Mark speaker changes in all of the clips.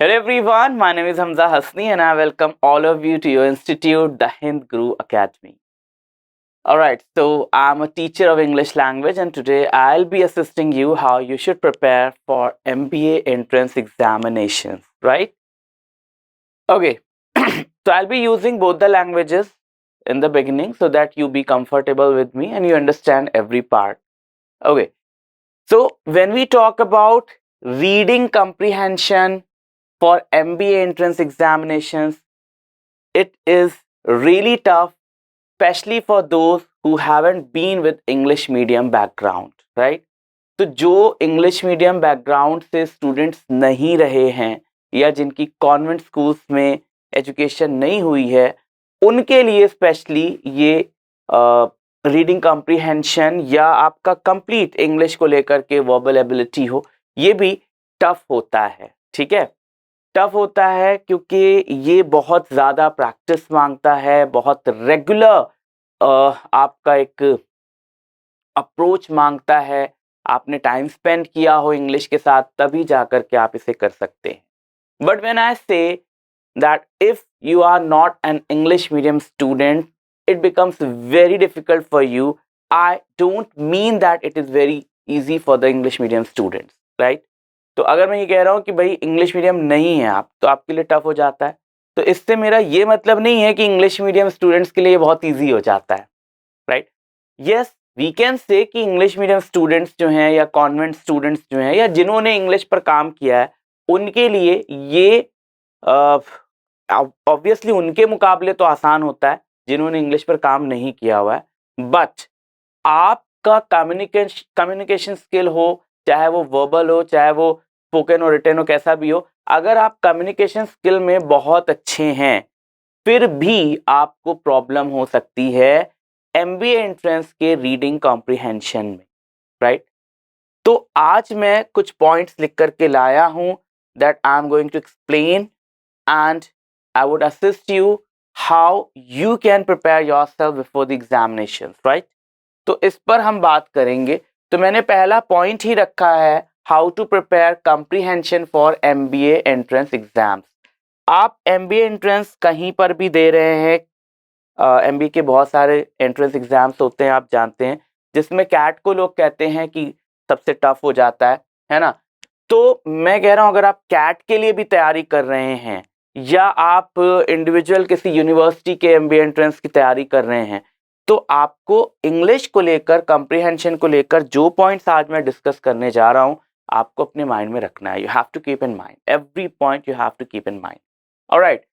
Speaker 1: Hello everyone, my name is Hamza Hasni and I welcome all of you to your institute, the Hind Guru Academy. Alright, so I'm a teacher of English language and today I'll be assisting you how you should prepare for MBA entrance examinations, right? Okay, so I'll be using both the languages in the beginning so that you be comfortable with me and you understand every part. Okay, so when we talk about reading comprehension for MBA entrance examinations, it is really tough, especially for those who haven't been with English medium background, right? तो जो English medium background से students नहीं रहे हैं या जिनकी convent schools में education नहीं हुई है, उनके लिए स्पेशली ये रीडिंग कॉम्प्रिहेंशन या आपका कंप्लीट इंग्लिश को लेकर के वर्बल एबिलिटी हो, ये भी टफ होता है, ठीक है। टफ होता है क्योंकि ये बहुत ज़्यादा प्रैक्टिस मांगता है, बहुत रेगुलर आपका एक अप्रोच मांगता है, आपने टाइम स्पेंड किया हो इंग्लिश के साथ तभी जाकर के आप इसे कर सकते हैं। But when I say that if you are not an English medium student, it becomes very difficult for you. I don't mean that it is very easy for the English medium students, right. तो अगर मैं ये कह रहा हूँ कि भाई English medium नहीं है आप, तो आपके लिए टफ हो जाता है, तो इससे मेरा ये मतलब नहीं है कि इंग्लिश मीडियम स्टूडेंट्स के लिए ये बहुत ईजी हो जाता है, right. Yes, we can say कि इंग्लिश मीडियम स्टूडेंट्स जो हैं या कॉन्वेंट स्टूडेंट्स जो हैं या जिन्होंने इंग्लिश पर काम किया है, उनके लिए ये ऑब्वियसली उनके मुकाबले तो आसान होता है जिन्होंने इंग्लिश पर काम नहीं किया हुआ है। बट आपका कम्युनिकेशन स्किल हो, चाहे वो वर्बल हो, चाहे वो स्पोकन और रिटन हो, कैसा भी हो, अगर आप कम्युनिकेशन स्किल में बहुत अच्छे हैं, फिर भी आपको प्रॉब्लम हो सकती है एमबीए एंट्रेंस के रीडिंग कॉम्प्रिहेंशन में, राइट। तो आज मैं कुछ पॉइंट्स लिख करके लाया हूं that I am going to explain and I would assist you how you can prepare yourself before the examination, right. तो इस पर हम बात करेंगे। तो मैंने पहला पॉइंट ही रखा है, how to prepare comprehension for MBA entrance exams. आप एमबीए एंट्रेंस कहीं पर भी दे रहे हैं, एमबीए के बहुत सारे एंट्रेंस एग्जाम्स होते हैं, आप जानते हैं, जिसमें कैट को लोग कहते हैं कि सबसे टफ हो जाता है ना। तो मैं कह रहा हूँ, अगर आप कैट के लिए भी तैयारी कर रहे हैं या आप इंडिविजुअल किसी यूनिवर्सिटी के एमबीए एंट्रेंस की तैयारी कर रहे हैं, तो आपको इंग्लिश को लेकर, कॉम्प्रिहेंशन को लेकर जो पॉइंट्स आज मैं डिस्कस करने जा रहा हूँ, आपको अपने माइंड में रखना है। You have to keep in mind every point, you have to keep in mind. Alright,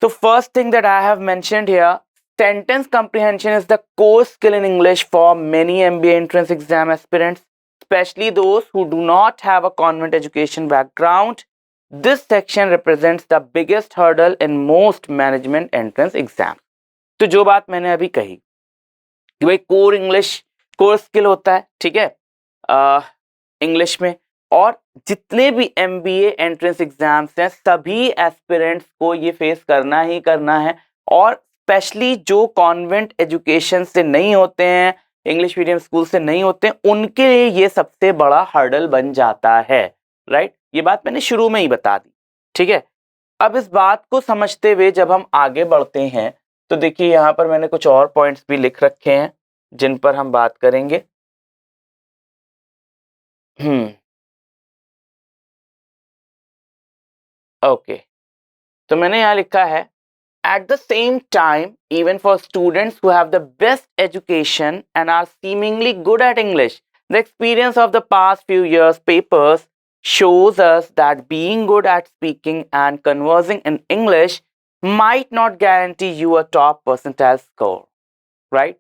Speaker 1: so first thing that I have mentioned here, sentence comprehension is the core skill in English for many MBA entrance exam aspirants, especially those who do not have a convent education background. This section represents the biggest hurdle in most management entrance exams. तो जो बात मैंने अभी कही कि भाई core skill होता है, ठीक है, इंग्लिश में, और जितने भी एमबीए एंट्रेंस एग्जाम्स हैं, सभी एस्पिरेंट्स को ये फेस करना ही करना है। और स्पेशली जो कॉन्वेंट एजुकेशन से नहीं होते हैं, इंग्लिश मीडियम स्कूल से नहीं होते हैं, उनके लिए ये सबसे बड़ा हर्डल बन जाता है, राइट। ये बात मैंने शुरू में ही बता दी, ठीक है। अब इस बात को समझते हुए जब हम आगे बढ़ते हैं, तो देखिए यहाँ पर मैंने कुछ और पॉइंट्स भी लिख रखे हैं जिन पर हम बात करेंगे। ओके, तो मैंने यहाँ लिखा है, at the same time, even for students who have the best education and are seemingly good at English, the experience of the past few years' papers shows us that being good at speaking and conversing in English might not guarantee you a top percentile score, right?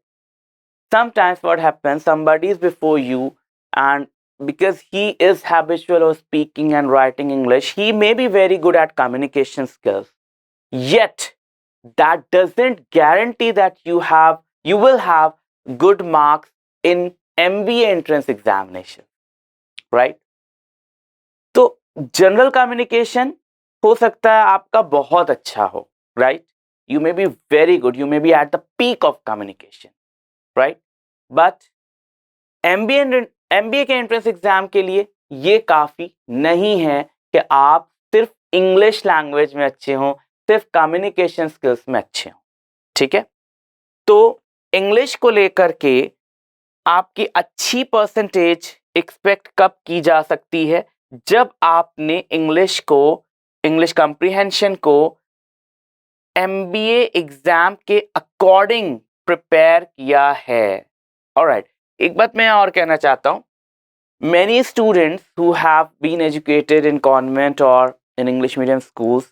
Speaker 1: Sometimes what happens, somebody is before you, and because he is habitual of speaking and writing English, he may be very good at communication skills. Yet, that doesn't guarantee that you will have good marks in MBA entrance examination, right? तो general communication हो सकता है आपका बहुत अच्छा हो, right? You may be very good, you may be at the peak of communication, right? But MBA के entrance exam के लिए ये काफी नहीं है कि आप सिर्फ इंग्लिश लैंग्वेज में अच्छे हों, सिर्फ कम्युनिकेशन स्किल्स में अच्छे हों। ठीक है, तो इंग्लिश को लेकर के आपकी अच्छी परसेंटेज एक्सपेक्ट कब की जा सकती है? जब आपने इंग्लिश कॉम्प्रिहेंशन को MBA एग्जाम के अकॉर्डिंग प्रिपेयर किया है। ऑलराइट, एक बात मैं और कहना चाहता हूं, many students who have been educated in convent or in English medium schools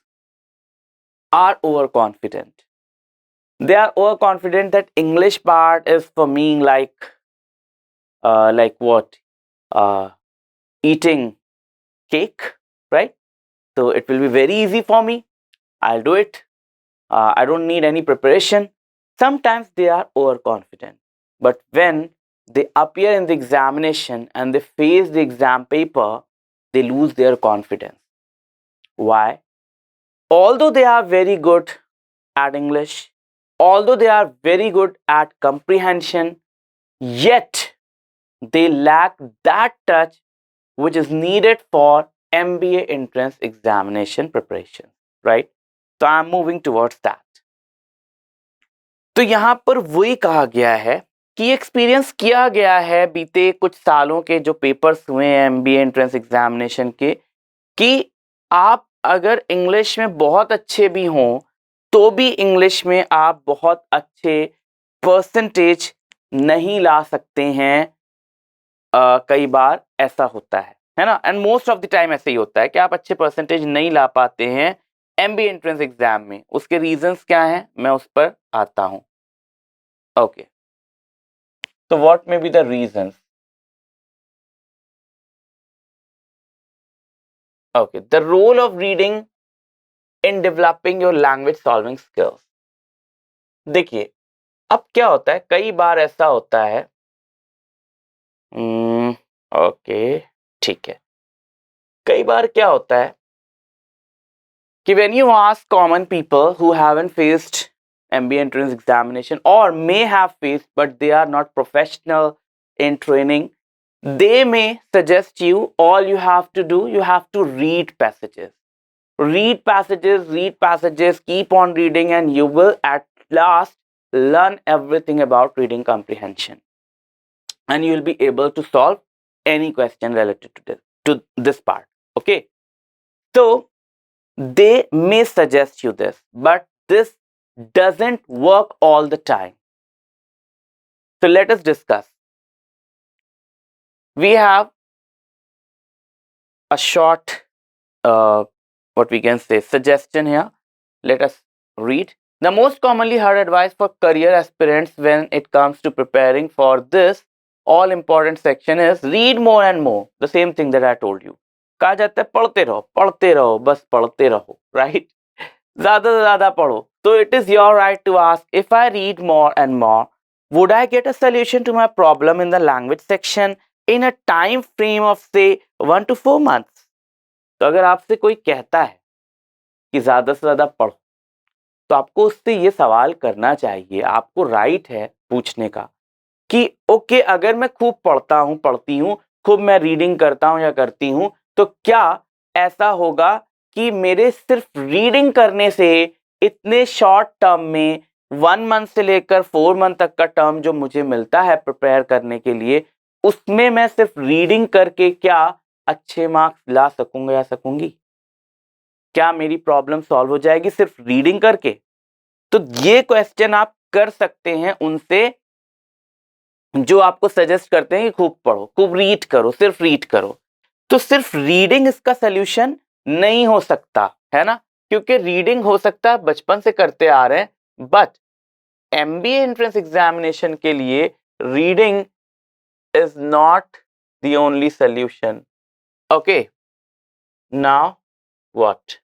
Speaker 1: are overconfident. They are overconfident that English part is for me like what? Eating cake, right? So it will be very easy for me. I'll do it. I don't need any preparation. Sometimes they are overconfident. But when they appear in the examination and they face the exam paper, they lose their confidence. Why? Although they are very good at English, although they are very good at comprehension, yet they lack that touch which is needed for MBA entrance examination preparation, right? So I'm moving towards that. तो यहाँ पर वही कहा गया है कि experience किया गया है बीते कुछ सालों के जो पेपर्स हुए हैं MBA एंट्रेंस एग्जामिनेशन के, कि आप अगर इंग्लिश में बहुत अच्छे भी हों तो भी इंग्लिश में आप बहुत अच्छे परसेंटेज नहीं ला सकते हैं। कई बार ऐसा होता है ना, and most of the time ऐसे ही होता है कि आप अच्छे परसेंटेज नहीं ला पाते हैं MBA एंट्रेंस एग्जाम में। उसके रीजंस क्या हैं, मैं उस पर आता हूं। ओके, तो what may be the reasons? Okay, the role of reading in developing your language solving skills. देखिए, अब क्या होता है, कई बार ऐसा होता है, ओके ठीक है, कई बार क्या होता है कि when you ask common people who haven't faced MBA entrance examination or may have faced but they are not professional in training, they may suggest you, all you have to do, you have to read passages. Read passages, keep on reading, and you will at last learn everything about reading comprehension. And you will be able to solve any question related to this part. Okay? So, they may suggest you this, but this doesn't work all the time. So let us discuss. We have a short, what we can say, suggestion here. Let us read. The most commonly heard advice for career aspirants when it comes to preparing for this all important section is read more and more. The same thing that I told you. कहा जाता है पढ़ते रहो, बस पढ़ते रहो, right? ज़्यादा से ज़्यादा पढ़ो। So it is your right to ask, if I read more and more, would I get a solution to my problem in the language section in a time frame of say 1 to 4 months? तो अगर आपसे कोई कहता है कि ज़्यादा से ज़्यादा पढ़ो, तो आपको उससे ये सवाल करना चाहिए, आपको राइट है पूछने का कि ओके, अगर मैं खूब पढ़ती हूँ, खूब मैं रीडिंग करता हूँ या करती हूँ, तो क्या ऐसा होगा कि मेरे सिर्फ रीडिंग करने से इतने शॉर्ट टर्म में 1 मंथ से लेकर 4 मंथ तक का टर्म जो मुझे मिलता है प्रिपेयर करने के लिए, उसमें मैं सिर्फ रीडिंग करके क्या अच्छे मार्क्स ला सकूंगा या सकूंगी? क्या मेरी प्रॉब्लम सॉल्व हो जाएगी सिर्फ रीडिंग करके? तो ये क्वेश्चन आप कर सकते हैं उनसे जो आपको सजेस्ट करते हैं कि खूब पढ़ो, खूब रीड करो, सिर्फ रीड करो। तो सिर्फ रीडिंग इसका सॉल्यूशन नहीं हो सकता, है ना, क्योंकि रीडिंग हो सकता है बचपन से करते आ रहे हैं, बट MBA एंट्रेंस एग्जामिनेशन के लिए reading is not the only solution. Okay, now what?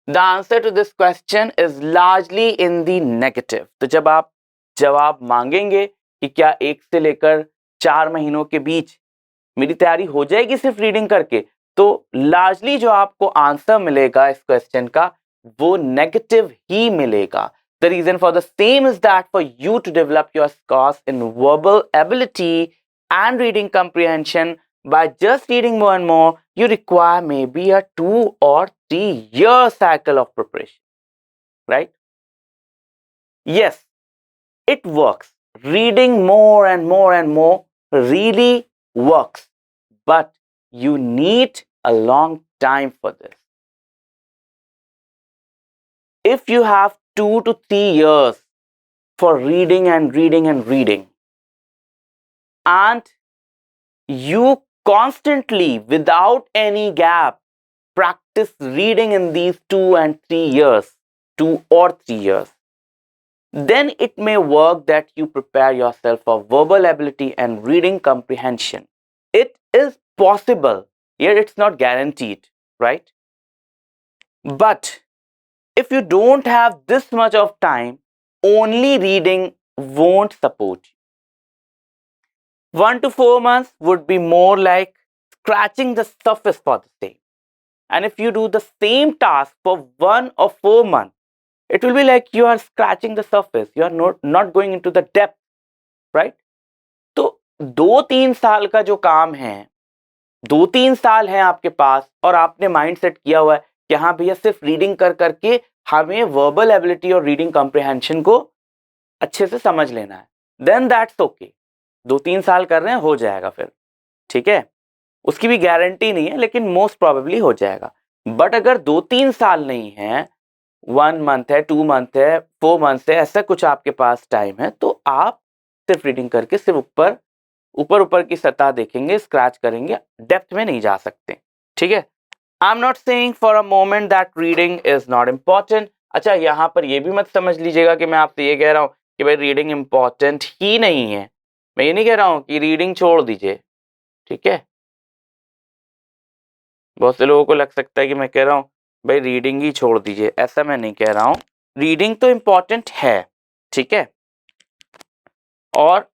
Speaker 1: The answer to this question is largely in the negative. तो जब आप जवाब मांगेंगे कि क्या 1 से लेकर 4 महीनों के बीच मेरी तैयारी हो जाएगी सिर्फ रीडिंग करके, तो लार्जली जो आपको आंसर मिलेगा इस क्वेश्चन का वो नेगेटिव ही मिलेगा। The reason for the same is that for you to develop your scores in verbal ability and reading comprehension by just reading more and more, you require maybe a 2 or 3 year cycle of preparation, right? Yes, it works. Reading more and more and more really works, but you need a long time for this. If you have 2 to 3 years for reading and reading and reading, and you constantly, without any gap, practice reading in these 2 and 3 years, 2 or 3 years, then it may work that you prepare yourself for verbal ability and reading comprehension. It is possible, yet it's not guaranteed, right? But if you don't have this much of time, only reading won't support you. 1 to 4 months would be more like scratching the surface for the same. And if you do the same task for 1 or 4 months, it will be like you are scratching the surface. You are not going into the depth, right? तो 2-3 साल का जो काम है, 2-3 साल है आपके पास और आपने माइंड सेट किया हुआ है कि हाँ भैया सिर्फ रीडिंग कर करके हमें वर्बल एबिलिटी और रीडिंग कॉम्प्रिहेंशन को अच्छे से समझ लेना है, देन दैट्स ओके. 2-3 साल कर रहे हैं, हो जाएगा फिर, ठीक है. उसकी भी गारंटी नहीं है, लेकिन मोस्ट प्रोबेबली हो जाएगा. बट अगर 2-3 साल नहीं है, 1 मंथ है, 2 मंथ है, 4 मंथ है, ऐसा कुछ आपके पास टाइम है, तो आप सिर्फ रीडिंग करके सिर्फ ऊपर की सतह देखेंगे, स्क्रैच करेंगे, डेप्थ में नहीं जा सकते, ठीक है. I am not saying for a moment that reading is not important. अच्छा, यहाँ पर ये भी मत समझ लीजिएगा कि मैं आपसे ये कह रहा हूँ कि भाई रीडिंग इम्पॉर्टेंट ही नहीं है. मैं ये नहीं कह रहा हूँ कि रीडिंग छोड़ दीजिए, ठीक है. बहुत से लोगों को लग सकता है कि मैं कह रहा हूँ भाई रीडिंग ही छोड़ दीजिए. ऐसा मैं नहीं कह रहा हूँ. रीडिंग तो इम्पॉर्टेंट है, ठीक है. और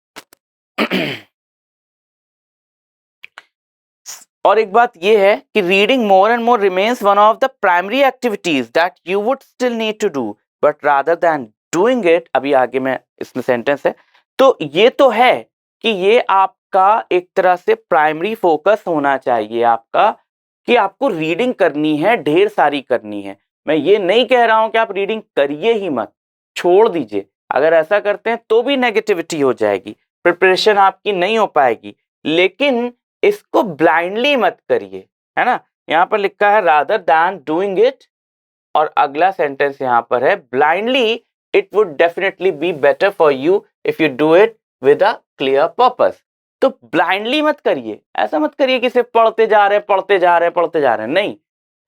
Speaker 1: एक बात ये है कि reading more and more remains one of the primary activities that you would still need to do, but rather than doing it, अभी आगे में इसमें सेंटेंस है, तो ये तो है कि ये आपका एक तरह से प्राइमरी फोकस होना चाहिए आपका, कि आपको रीडिंग करनी है, ढेर सारी करनी है. मैं ये नहीं कह रहा हूं कि आप रीडिंग करिए ही मत, छोड़ दीजिए. अगर ऐसा करते हैं तो भी नेगेटिविटी हो जाएगी, प्रिपरेशन आपकी नहीं हो पाएगी. लेकिन इसको ब्लाइंडली मत करिए, है ना. यहाँ पर लिखा है रादर दैन डूइंग इट, और अगला सेंटेंस यहाँ पर है blindly it would definitely be better for you if you do it with a clear purpose. तो ब्लाइंडली मत करिए, ऐसा मत करिए कि सिर्फ पढ़ते जा रहे हैं. नहीं,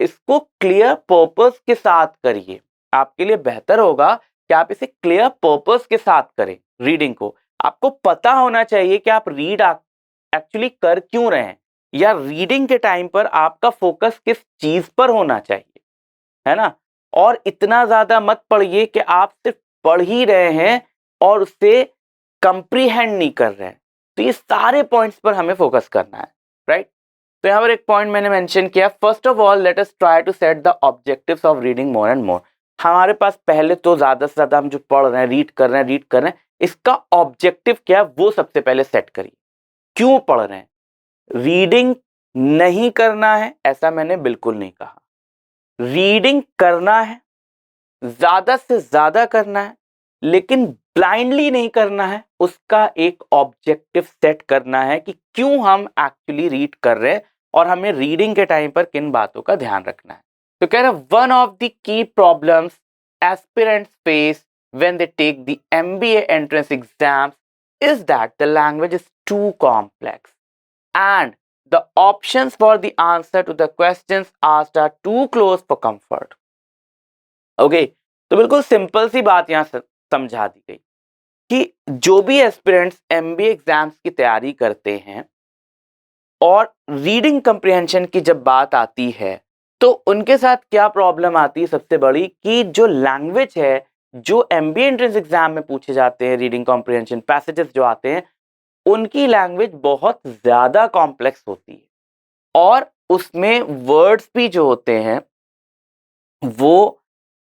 Speaker 1: इसको क्लियर पर्पस के साथ करिए. आपके लिए बेहतर होगा कि आप इसे क्लियर पर्पस के साथ करें. रीडिंग को आपको पता होना चाहिए कि आप रीड एक्चुअली कर क्यों रहे हैं, या रीडिंग के टाइम पर आपका फोकस किस चीज पर होना चाहिए, है ना. और इतना ज्यादा मत पढ़िए कि आप सिर्फ पढ़ ही रहे हैं और उससे कंप्रीहेंड नहीं कर रहे हैं. तो ये सारे पॉइंट्स पर हमें फोकस करना है, राइट. तो यहाँ पर एक पॉइंट मैंने मेंशन किया, first of all let us try to set the objectives of reading more and more. हमारे पास पहले तो ज्यादा से ज्यादा हम जो पढ़ रहे हैं, रीड कर रहे हैं, इसका ऑब्जेक्टिव क्या है वो सबसे पहले सेट करिए. क्यों पढ़ रहे हैं? रीडिंग नहीं करना है ऐसा मैंने बिल्कुल नहीं कहा. रीडिंग करना है, ज्यादा से ज्यादा करना है, लेकिन ब्लाइंडली नहीं करना है. उसका एक ऑब्जेक्टिव सेट करना है कि क्यों हम एक्चुअली रीड कर रहे हैं और हमें रीडिंग के टाइम पर किन बातों का ध्यान रखना है. तो कह रहे हैं one of the key problems aspirants face when they take the MBA entrance exams is that the language is too complex and the options for the answer to the questions asked are too close for comfort. Okay, तो बिल्कुल simple सी बात यहाँ समझा दी गई कि जो भी aspirants MBA exams की तैयारी करते हैं और रीडिंग कंप्रिहेंशन की जब बात आती है तो उनके साथ क्या प्रॉब्लम आती है सबसे बड़ी, कि जो लैंग्वेज है जो एमबीए एंट्रेंस एग्जाम में पूछे जाते हैं, रीडिंग कॉम्प्रिहेंशन पैसेजेस जो आते हैं, उनकी लैंग्वेज बहुत ज्यादा कॉम्प्लेक्स होती है और उसमें वर्ड्स भी जो होते हैं वो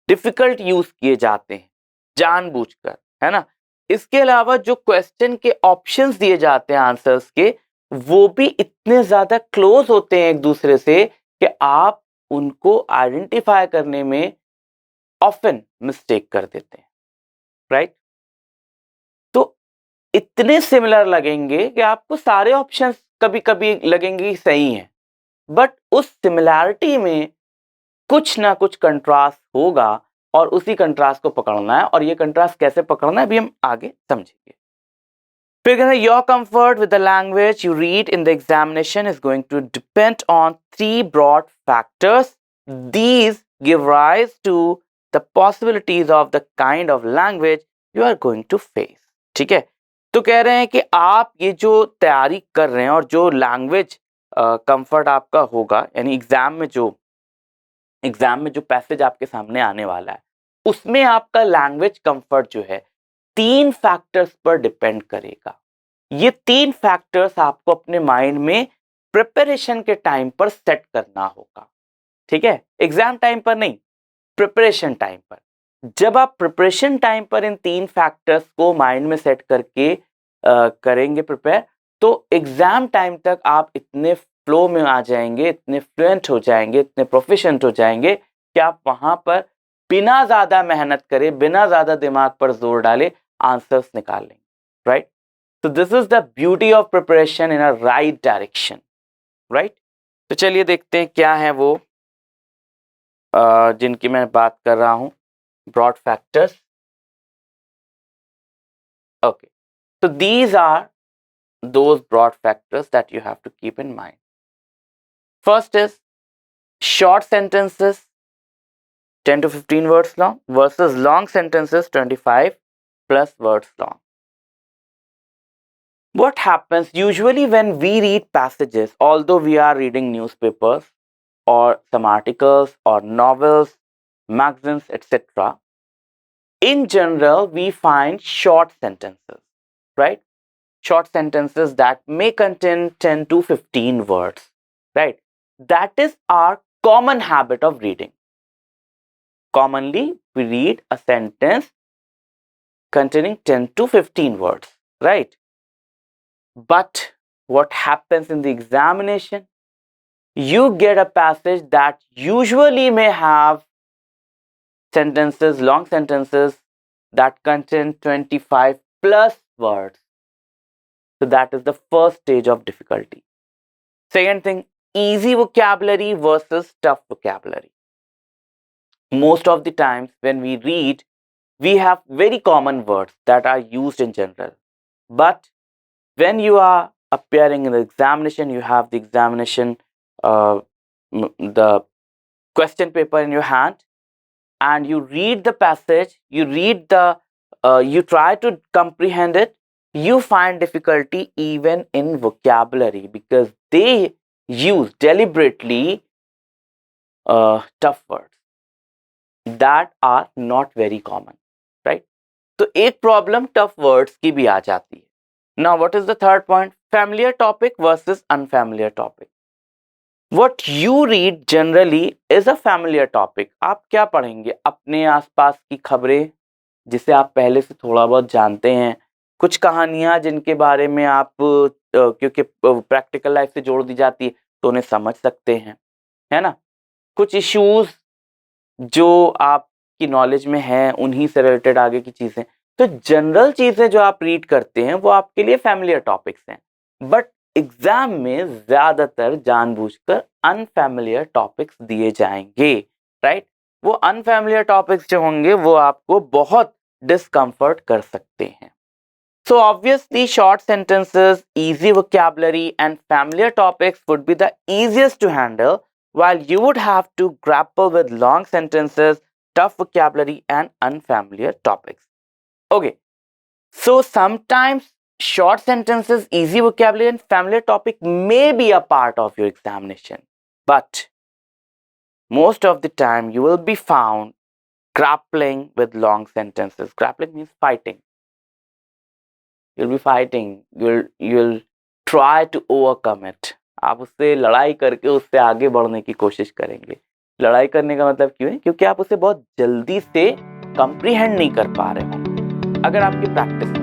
Speaker 1: डिफिकल्ट यूज किए जाते हैं जानबूझकर, है ना. इसके अलावा जो क्वेश्चन के ऑप्शंस दिए जाते हैं आंसर्स के, वो भी इतने ज्यादा क्लोज होते हैं एक दूसरे से कि आप उनको आइडेंटिफाई करने में ऑफन मिस्टेक कर देते हैं, राइट? तो इतने सिमिलर लगेंगे कि आपको सारे ऑप्शंस कभी कभी लगेंगे सही हैं, बट उस सिमिलैरिटी में कुछ ना कुछ कंट्रास्ट होगा और उसी कंट्रास्ट को पकड़ना है, और ये कंट्रास्ट कैसे पकड़ना है अभी हम आगे समझेंगे। फिर कहते हैं your comfort with the language you read in the examination is going to depend on 3 broad factors. These give rise to the possibilities of the kind of language you are going to face. ठीक है, तो कह रहे हैं कि आप ये जो तैयारी कर रहे हैं और जो लैंग्वेज कंफर्ट आपका होगा, यानी एग्जाम में जो पैसेज आपके सामने आने वाला है उसमें आपका लैंग्वेज कंफर्ट जो है 3 फैक्टर्स पर डिपेंड करेगा। ये 3 फैक्टर्स आपको अपने माइंड में प्रिपरेशन के टाइम पर सेट करना होगा। ठीक है, एग्जाम टाइम पर नहीं, प्रिपरेशन टाइम पर। जब आप प्रिपरेशन टाइम पर इन 3 फैक्टर्स को माइंड में सेट करके करेंगे प्रिपेयर, तो एग्जाम टाइम तक आप इतने फ्लो में आ जाएंगे, इतने फ्लुएंट हो जाएंगे, इतने प्रोफिशिएंट हो जाएंगे कि आप वहां पर बिना ज्यादा मेहनत करे, बिना ज्यादा दिमाग पर जोर डाले आंसर्स निकाल लेंगे, right? So this is the beauty of preparation in a right direction, right? तो चलिए देखते हैं क्या है वो जिनकी मैं बात कर रहा हूं, broad factors. Okay, so these are those broad factors that you have to keep in mind. First is short sentences 10 to 15 words long versus long sentences 25 plus words long. What happens usually when we read passages, although we are reading newspapers or some articles or novels, magazines, etc., in general, we find short sentences, right? Short sentences that may contain 10 to 15 words, right? That is our common habit of reading. Commonly, we read a sentence containing 10 to 15 words, right? But what happens in the examination? You get a passage that usually may have sentences, long sentences that contain 25 plus words. So that is the first stage of difficulty. Second thing, easy vocabulary versus tough vocabulary. Most of the times when we read, we have very common words that are used in general. But when you are appearing in the examination, you have the examination, the question paper in your hand, and you read the passage, you try to comprehend it, you find difficulty even in vocabulary because they use deliberately tough words that are not very common, right? तो एक problem tough words की भी आ जाती है. Now, what is the third point? Familiar topic versus unfamiliar topic. What you read generally is a familiar topic. आप क्या पढ़ेंगे? अपने आसपास की खबरें जिसे आप पहले से थोड़ा बहुत जानते हैं, कुछ कहानियां जिनके बारे में आप क्योंकि प्रैक्टिकल लाइफ से जोड़ दी जाती है तो उन्हें समझ सकते हैं, है ना? कुछ इश्यूज जो आपकी नॉलेज में है उन्हीं से रिलेटेड आगे की चीजें. तो जनरल चीजें जो आप रीड करते हैं वो आपके लिए फैमिलियर टॉपिक्स हैं, बट एग्जाम में ज्यादातर जानबूझकर अनफैमिलियर टॉपिक्स दिए जाएंगे, राइट? वो अनफैमिलियर टॉपिक्स जो होंगे वो आपको बहुत डिस्कम्फर्ट कर सकते हैं. So obviously short sentences, easy vocabulary and familiar topics would be the easiest to handle, while you would have to grapple with long sentences, tough vocabulary and unfamiliar topics. Okay, so sometimes short sentences, easy vocabulary and familiar topic may be a part of your examination, but most of the time you will be found grappling with long sentences. Grappling means fighting. You'll be fighting. You'll try to overcome it. आप उससे लड़ाई करके उससे आगे बढ़ने की कोशिश करेंगे. लड़ाई करने का मतलब क्यों है? क्योंकि आप उसे बहुत जल्दी से comprehend नहीं कर पा रहे हो. अगर आपकी प्रैक्टिस